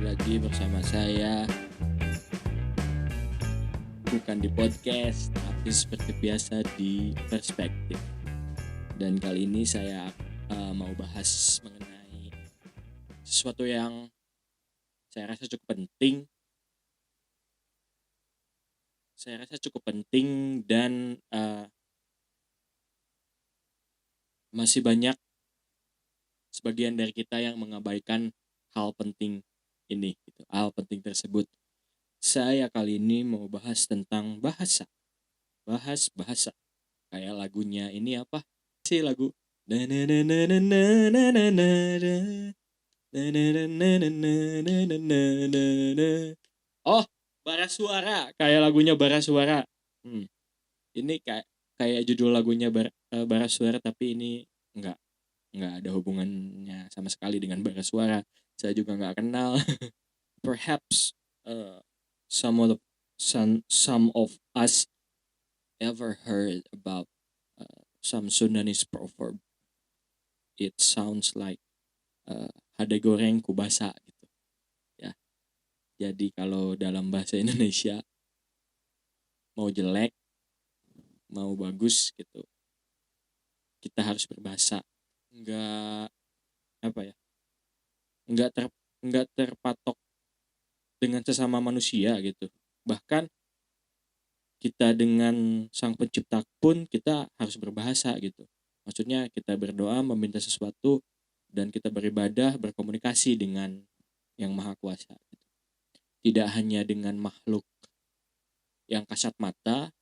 lagi bersama saya, bukan di podcast, tapi seperti biasa di perspektif. Dan kali ini saya mau bahas mengenai sesuatu yang saya rasa cukup penting. Dan masih banyak sebagian dari kita yang mengabaikan hal penting ini, gitu. Hal penting tersebut. Saya kali ini mau bahas tentang bahasa. Bahas bahasa. Kayak lagunya ini apa sih lagu? Oh, Bara Suara. Kayak lagunya Bara Suara. Ini kayak judul lagunya Bara Suara, tapi ini enggak ada hubungannya sama sekali dengan Bara Suara. Saya juga nggak kenal. Perhaps some of us ever heard about some Sundanese proverb. It sounds like hade goreng kubasa gitu ya. Jadi kalau dalam bahasa Indonesia, mau jelek mau bagus gitu, kita harus berbahasa. Nggak apa ya, nggak terpatok dengan sesama manusia gitu. Bahkan kita dengan sang pencipta pun kita harus berbahasa gitu. Maksudnya kita berdoa meminta sesuatu dan kita beribadah, berkomunikasi dengan yang maha kuasa gitu. Tidak hanya dengan makhluk yang kasat mata,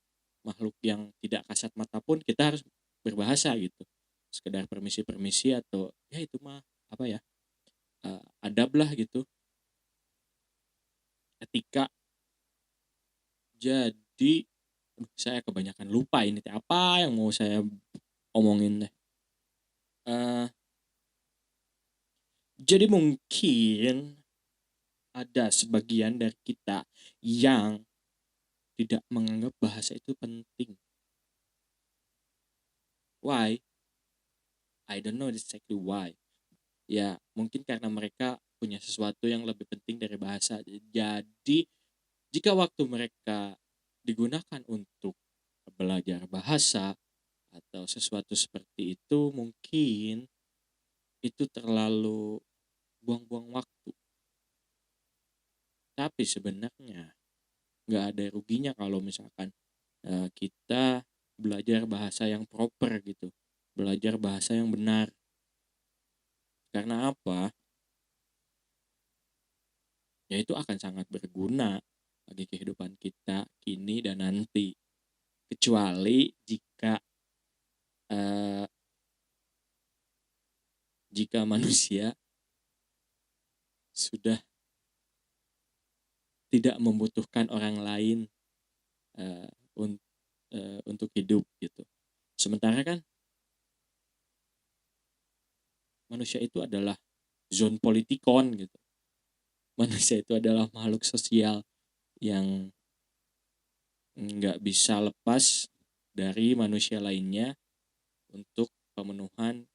makhluk yang tidak kasat mata pun kita harus berbahasa gitu. Sekedar permisi atau ya itu mah apa ya, adab lah gitu, etika. Jadi saya kebanyakan lupa ini apa yang mau saya omongin deh. Jadi mungkin ada sebagian dari kita yang tidak menganggap bahasa itu penting. Why? I don't know exactly why. Ya mungkin karena mereka punya sesuatu yang lebih penting dari bahasa. Jadi jika waktu mereka digunakan untuk belajar bahasa atau sesuatu seperti itu, mungkin itu terlalu buang-buang waktu. Tapi sebenarnya nggak ada ruginya kalau misalkan kita belajar bahasa yang proper gitu, belajar bahasa yang benar. Karena apa? Ya itu akan sangat berguna bagi kehidupan kita kini dan nanti. Kecuali jika manusia sudah tidak membutuhkan orang lain untuk hidup gitu. Sementara kan manusia itu adalah zon politikon gitu. Manusia itu adalah makhluk sosial yang nggak bisa lepas dari manusia lainnya untuk pemenuhan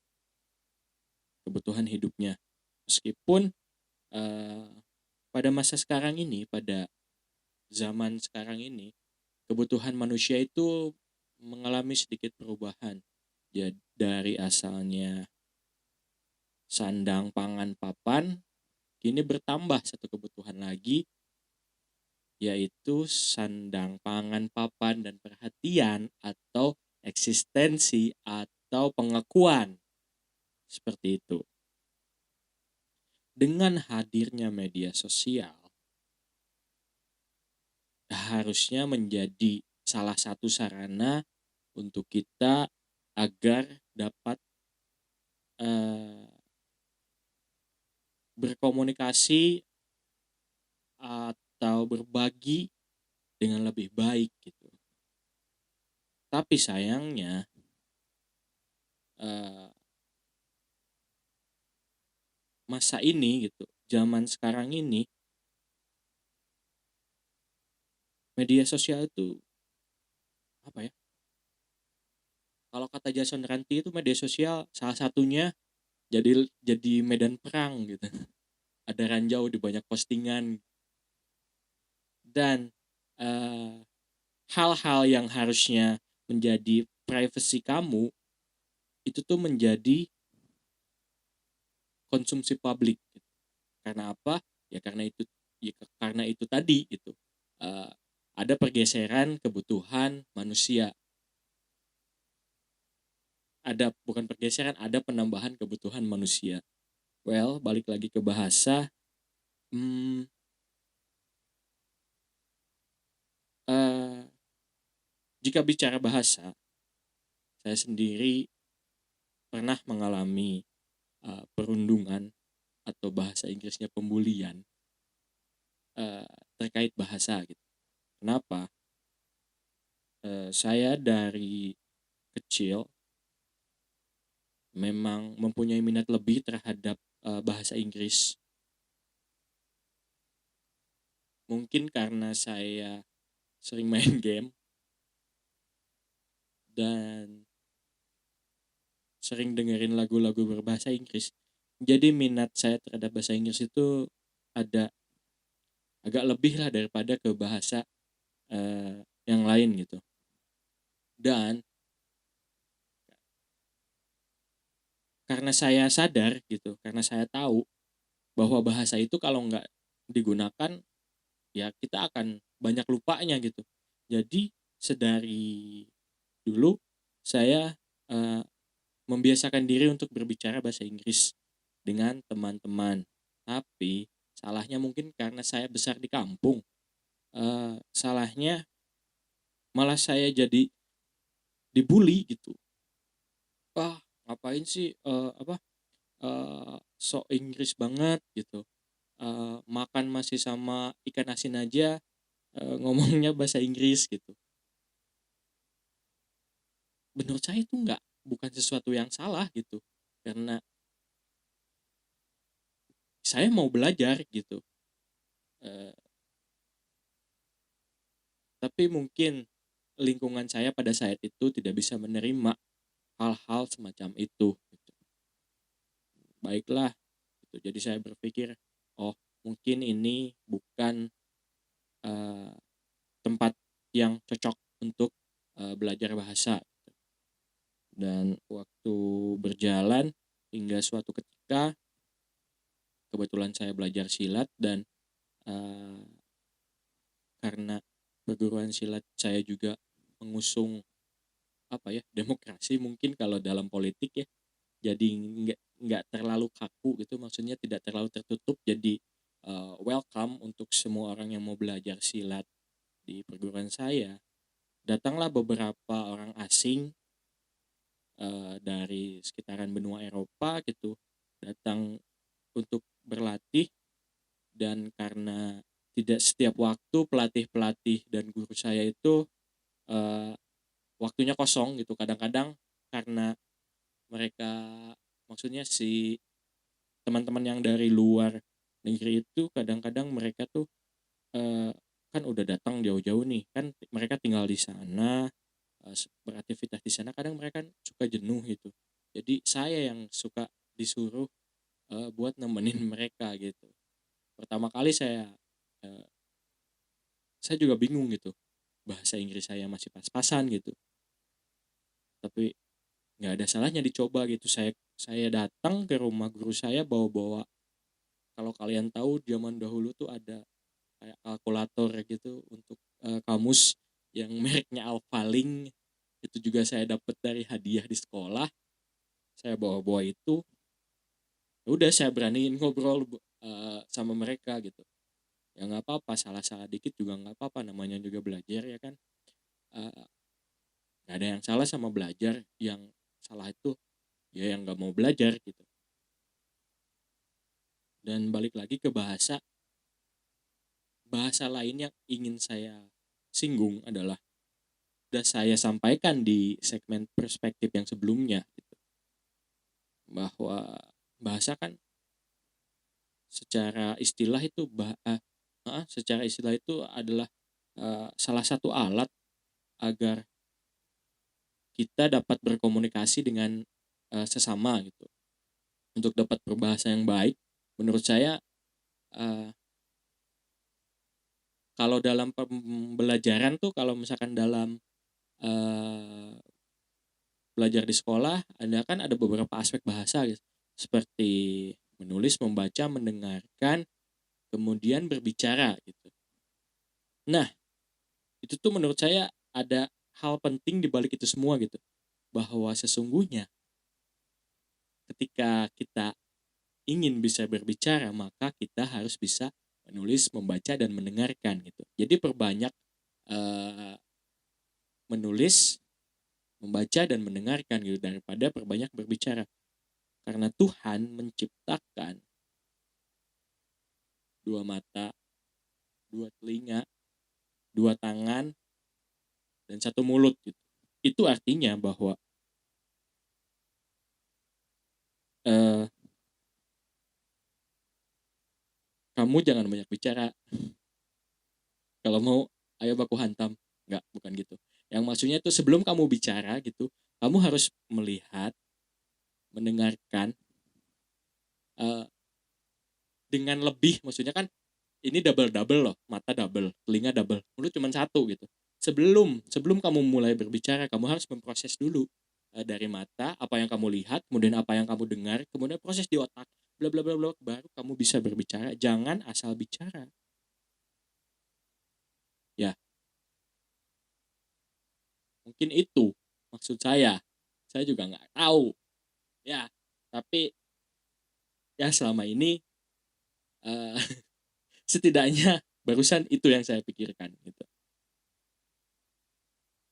kebutuhan hidupnya. Meskipun pada masa sekarang ini, pada zaman sekarang ini, kebutuhan manusia itu mengalami sedikit perubahan. Jadi dari asalnya sandang, pangan, papan, kini bertambah satu kebutuhan lagi, yaitu sandang, pangan, papan, dan perhatian atau eksistensi atau pengakuan. Seperti itu. Dengan hadirnya media sosial, harusnya menjadi salah satu sarana untuk kita agar dapat berkomunikasi atau berbagi dengan lebih baik gitu. Tapi sayangnya masa ini gitu, zaman sekarang ini, media sosial itu apa ya? Kalau kata Jason Ranti itu media sosial salah satunya jadi medan perang gitu. ada ranjau di banyak postingan, dan hal-hal yang harusnya menjadi privacy kamu itu tuh menjadi konsumsi publik gitu. Karena apa? Ya karena itu, karena itu tadi gitu. Eh, ada pergeseran kebutuhan manusia. Ada, bukan pergeseran, ada penambahan kebutuhan manusia. Well, balik lagi ke bahasa. Hmm, eh, Jika bicara bahasa, saya sendiri pernah mengalami perundungan atau bahasa Inggrisnya pembulian eh, terkait bahasa gitu. Kenapa? Saya dari kecil memang mempunyai minat lebih terhadap bahasa Inggris. Mungkin karena saya sering main game dan sering dengerin lagu-lagu berbahasa Inggris. Jadi minat saya terhadap bahasa Inggris itu ada agak lebih lah daripada ke bahasa yang lain gitu. Dan karena saya sadar gitu, karena saya tahu bahwa bahasa itu kalau nggak digunakan, ya kita akan banyak lupanya gitu. Jadi sedari dulu saya eh, membiasakan diri untuk berbicara bahasa Inggris dengan teman-teman. Tapi salahnya mungkin karena saya besar di kampung. Salahnya malah saya jadi dibully gitu. Wah, ngapain sih sok Inggris banget gitu. Makan masih sama ikan asin aja, ngomongnya bahasa Inggris gitu. Menurut saya itu bukan sesuatu yang salah gitu. Karena saya mau belajar gitu. Eh, tapi mungkin lingkungan saya pada saat itu tidak bisa menerima hal-hal semacam itu gitu. Baiklah gitu. Jadi saya berpikir, oh mungkin ini bukan eh, tempat yang cocok untuk belajar bahasa. Dan waktu berjalan hingga suatu ketika kebetulan saya belajar silat, dan eh, karena perguruan silat saya juga mengusung apa ya, demokrasi mungkin kalau dalam politik ya, jadi nggak terlalu kaku gitu, maksudnya tidak terlalu tertutup, jadi welcome untuk semua orang yang mau belajar silat di perguruan saya. Datanglah beberapa orang asing dari sekitaran benua Eropa gitu, datang untuk berlatih. Dan karena tidak setiap waktu pelatih-pelatih dan guru saya itu eh, waktunya kosong gitu, kadang-kadang karena mereka, maksudnya si teman-teman yang dari luar negeri itu kadang-kadang mereka tuh eh, kan udah datang jauh-jauh nih kan, mereka tinggal di sana, beraktivitas di sana, kadang mereka kan suka jenuh gitu. Jadi saya yang suka disuruh buat nemenin mereka gitu. Pertama kali eh, saya juga bingung gitu, bahasa Inggris saya masih pas-pasan gitu, tapi nggak ada salahnya dicoba gitu. Saya datang ke rumah guru saya bawa-bawa, kalau kalian tahu zaman dahulu tuh ada kayak kalkulator gitu untuk kamus yang mereknya Alphalink, itu juga saya dapat dari hadiah di sekolah. Saya bawa-bawa itu, udah saya beraniin ngobrol sama mereka gitu. Ya nggak apa-apa, salah-salah dikit juga nggak apa-apa, namanya juga belajar ya kan. Eh, nggak ada yang salah sama belajar, yang salah itu ya yang nggak mau belajar gitu. Dan balik lagi ke bahasa, bahasa lain yang ingin saya singgung adalah, sudah saya sampaikan di segmen perspektif yang sebelumnya gitu, bahwa bahasa kan secara istilah itu secara istilah itu adalah salah satu alat agar kita dapat berkomunikasi dengan sesama gitu. Untuk dapat berbahasa yang baik, menurut saya eh, kalau dalam pembelajaran tuh, kalau misalkan dalam eh, belajar di sekolah, ada beberapa aspek bahasa gitu, seperti menulis, membaca, mendengarkan, kemudian berbicara gitu. Nah, itu tuh menurut saya ada hal penting di balik itu semua gitu, bahwa sesungguhnya ketika kita ingin bisa berbicara, maka kita harus bisa menulis, membaca, dan mendengarkan gitu. Jadi perbanyak eh, menulis, membaca, dan mendengarkan gitu, daripada perbanyak berbicara. Karena Tuhan menciptakan dua mata, dua telinga, dua tangan, dan satu mulut gitu. Itu artinya bahwa eh, kamu jangan banyak bicara. Kalau mau, ayo baku hantam. Enggak, bukan gitu. Yang maksudnya itu sebelum kamu bicara gitu, kamu harus melihat, mendengarkan eh, dengan lebih. Maksudnya kan ini double-double loh, mata double, telinga double, mulut cuma satu gitu. Sebelum kamu mulai berbicara, kamu harus memproses dulu dari mata apa yang kamu lihat, kemudian apa yang kamu dengar, kemudian proses di otak, bla bla bla bla, baru kamu bisa berbicara. Jangan asal bicara. Ya, mungkin itu maksud saya. Saya juga nggak tahu. Ya, tapi ya selama ini eh, setidaknya barusan itu yang saya pikirkan gitu.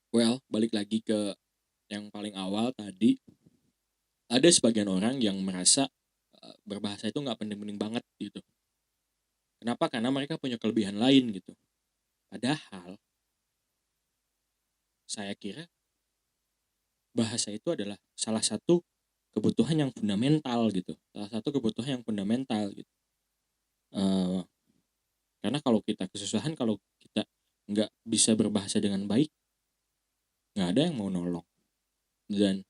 Well, balik lagi ke yang paling awal tadi, ada sebagian orang yang merasa berbahasa itu nggak penting-penting banget gitu. Kenapa? Karena mereka punya kelebihan lain gitu. Padahal saya kira bahasa itu adalah salah satu kebutuhan yang fundamental gitu. Salah satu kebutuhan yang fundamental gitu. Eh, karena kalau kita kesusahan, kalau kita nggak bisa berbahasa dengan baik, nggak ada yang mau nolong. Dan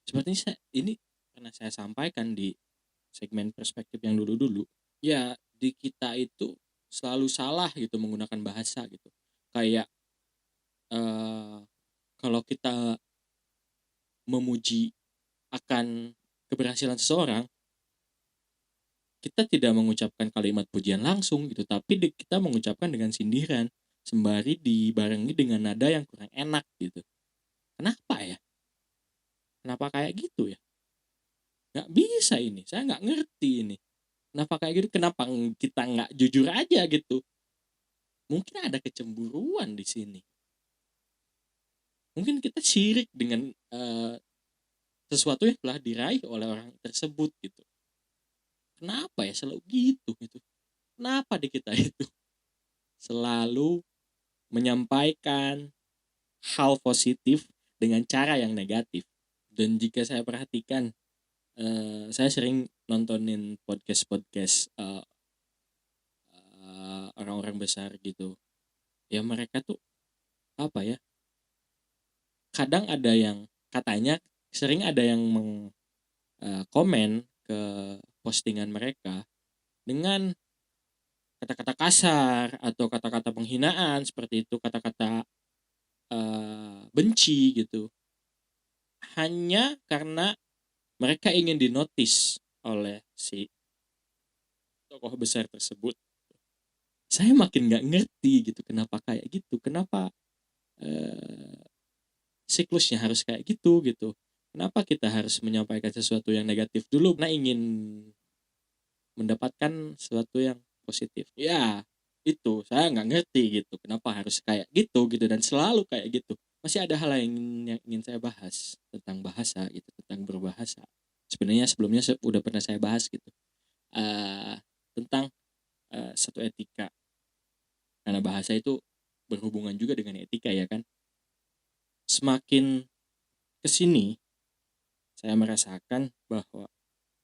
sepertinya ini pernah saya sampaikan di segmen perspektif yang dulu-dulu. Ya, di kita itu selalu salah gitu menggunakan bahasa gitu. Kayak eh, kalau kita memuji akan keberhasilan seseorang, kita tidak mengucapkan kalimat pujian langsung gitu, tapi kita mengucapkan dengan sindiran, sembari dibarengi dengan nada yang kurang enak gitu. Kenapa ya? Kenapa kayak gitu ya? Nggak bisa ini, saya nggak ngerti ini. Kenapa kayak gitu? Kenapa kita nggak jujur aja gitu? Mungkin ada kecemburuan di sini. Mungkin kita sirik dengan sesuatu yang telah diraih oleh orang tersebut gitu. Kenapa ya selalu gitu? Kenapa di kita itu selalu menyampaikan hal positif dengan cara yang negatif? Dan jika saya perhatikan, saya sering nontonin podcast orang-orang besar gitu. Ya mereka tuh apa ya? Kadang ada yang katanya, sering ada yang komen ke postingan mereka dengan kata-kata kasar atau kata-kata penghinaan, seperti itu, kata-kata benci gitu, hanya karena mereka ingin dinotis oleh si tokoh besar tersebut. Saya makin nggak ngerti gitu, kenapa kayak gitu, kenapa eh, siklusnya harus kayak gitu. Kenapa kita harus menyampaikan sesuatu yang negatif dulu karena ingin mendapatkan sesuatu yang positif? Ya, itu saya nggak ngerti gitu, kenapa harus kayak gitu dan selalu kayak gitu. Masih ada hal lain yang ingin saya bahas tentang bahasa gitu, tentang berbahasa. Sebenarnya sebelumnya udah pernah saya bahas gitu, uh, tentang satu etika, karena bahasa itu berhubungan juga dengan etika ya kan. Semakin kesini saya merasakan bahwa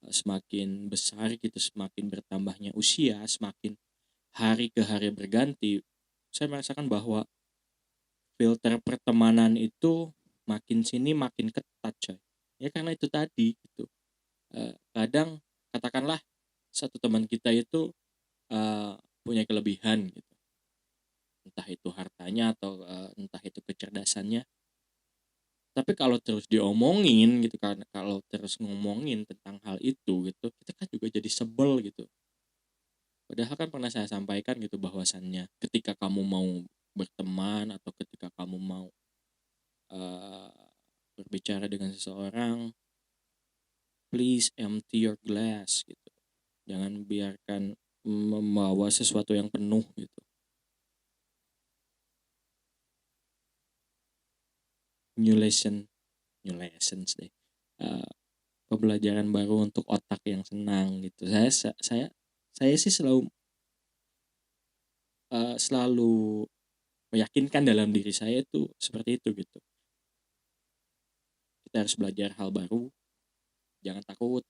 semakin besar gitu, semakin bertambahnya usia, semakin hari ke hari berganti, saya merasakan bahwa filter pertemanan itu makin sini makin ketat coy. Ya karena itu tadi gitu. Kadang katakanlah satu teman kita itu punya kelebihan gitu, entah itu hartanya atau entah itu kecerdasannya. Tapi kalau terus diomongin gitu kan, kalau terus ngomongin tentang hal itu gitu, kita kan juga jadi sebel gitu. Padahal kan pernah saya sampaikan gitu bahwasannya ketika kamu mau berteman atau ketika kamu mau eh, berbicara dengan seseorang, please empty your glass gitu. Jangan biarkan membawa sesuatu yang penuh gitu. New lesson, new lessons deh. Eh, Pembelajaran baru untuk otak yang senang gitu. Saya sih selalu meyakinkan dalam diri saya itu seperti itu gitu. Kita harus belajar hal baru, jangan takut,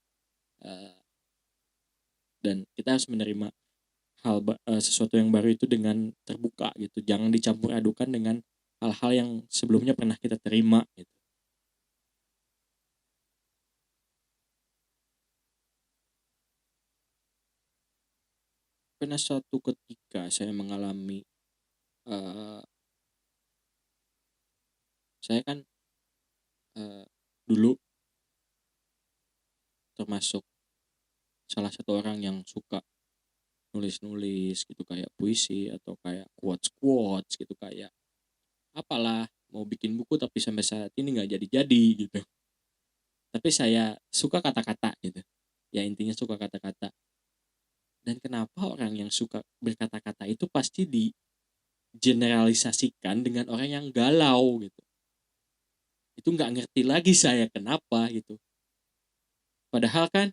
eh, dan kita harus menerima sesuatu yang baru itu dengan terbuka gitu. Jangan dicampur adukan dengan hal-hal yang sebelumnya pernah kita terima gitu. Pernah suatu ketika saya mengalami, eh, saya kan dulu termasuk salah satu orang yang suka nulis-nulis gitu, kayak puisi atau kayak quotes-quotes gitu, kayak apalah, mau bikin buku tapi sampai saat ini nggak jadi-jadi gitu. Tapi saya suka kata-kata gitu. Ya intinya suka kata-kata. Dan kenapa orang yang suka berkata-kata itu pasti digeneralisasikan dengan orang yang galau gitu. Itu nggak ngerti lagi saya kenapa gitu. Padahal kan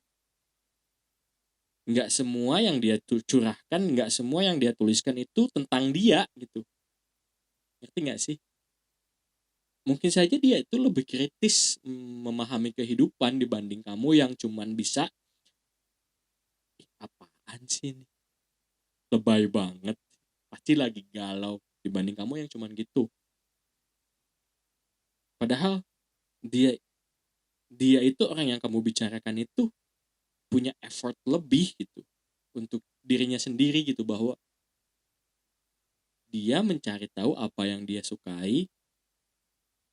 nggak semua yang dia curahkan, nggak semua yang dia tuliskan itu tentang dia gitu. Ngerti nggak sih? Mungkin saja dia itu lebih kritis memahami kehidupan dibanding kamu yang cuman bisa, apaan sih ini? Lebay banget. Pasti lagi galau dibanding kamu yang cuman gitu. Padahal dia dia itu orang yang kamu bicarakan itu punya effort lebih gitu untuk dirinya sendiri gitu, bahwa dia mencari tahu apa yang dia sukai,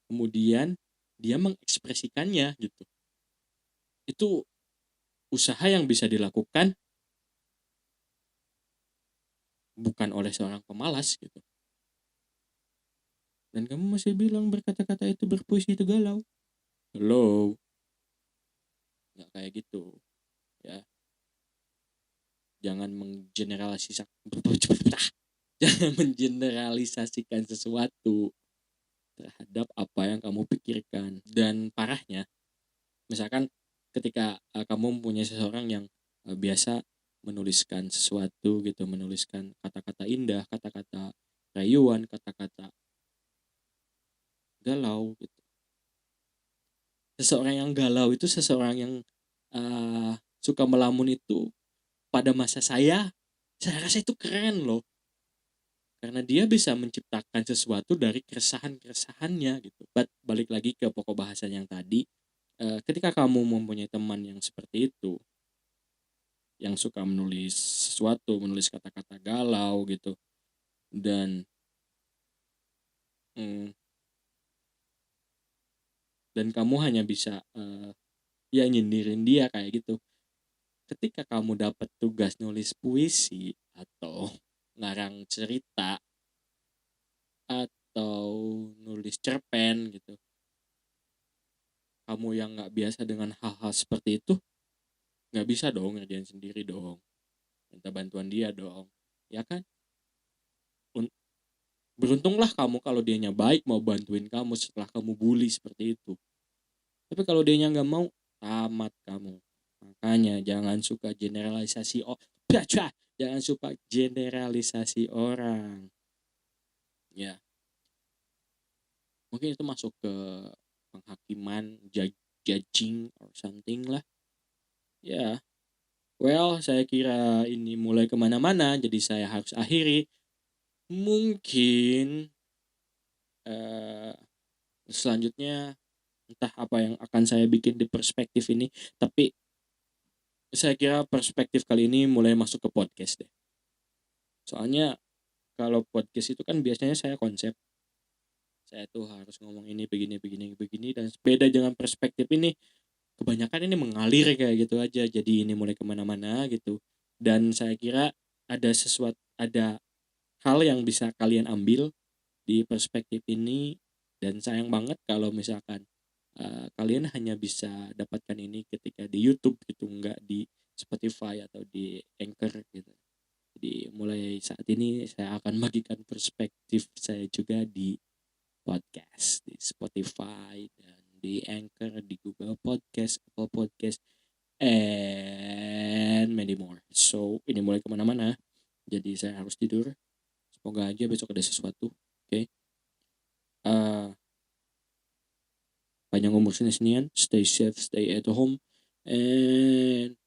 kemudian dia mengekspresikannya gitu. Itu usaha yang bisa dilakukan bukan oleh seorang pemalas gitu. Dan kamu masih bilang berkata-kata itu, berpuisi itu galau. Hello, nggak kayak gitu ya. Jangan menggeneralisasikan jangan mengeneralisasikan sesuatu terhadap apa yang kamu pikirkan. Dan parahnya, misalkan ketika kamu mempunyai seseorang yang biasa menuliskan sesuatu gitu, menuliskan kata-kata indah, kata-kata rayuan, kata-kata galau gitu. Seseorang yang galau itu seseorang yang suka melamun itu, pada masa saya rasa itu keren loh. Karena dia bisa menciptakan sesuatu dari keresahan-keresahannya gitu. Balik lagi ke pokok bahasan yang tadi, ketika kamu mempunyai teman yang seperti itu, yang suka menulis sesuatu, menulis kata-kata galau gitu, dan mm, dan kamu hanya bisa ya nyindirin dia kayak gitu. Ketika kamu dapat tugas nulis puisi atau ngarang cerita atau nulis cerpen gitu, kamu yang nggak biasa dengan hal-hal seperti itu, nggak bisa dong ngerjain sendiri dong, minta bantuan dia dong, ya kan? Beruntunglah kamu kalau dianya baik mau bantuin kamu setelah kamu bully seperti itu. Tapi kalau dianya nggak mau, tamat kamu. Makanya jangan suka generalisasi, jangan suka generalisasi orang. Ya, mungkin itu masuk ke penghakiman, judging or something lah. Ya, well, saya kira ini mulai kemana-mana, jadi saya harus akhiri. Mungkin eh, selanjutnya entah apa yang akan saya bikin di perspektif ini, tapi saya kira perspektif kali ini mulai masuk ke podcast deh. Soalnya kalau podcast itu kan biasanya saya konsep, saya tuh harus ngomong ini begini begini begini, dan beda dengan perspektif ini, kebanyakan ini mengalir kayak gitu aja, jadi ini mulai kemana-mana gitu. Dan saya kira ada hal yang bisa kalian ambil di perspektif ini, dan sayang banget kalau misalkan kalian hanya bisa dapatkan ini ketika di YouTube gitu, nggak di Spotify atau di Anchor gitu. Jadi mulai saat ini saya akan bagikan perspektif saya juga di podcast, di Spotify dan di Anchor, di Google Podcast, Apple Podcast, and many more. So ini mulai kemana-mana, jadi saya harus tidur. Semoga aja besok ada sesuatu. Oke. Uh, Panjang umur sini-sinian, stay safe, stay at home, and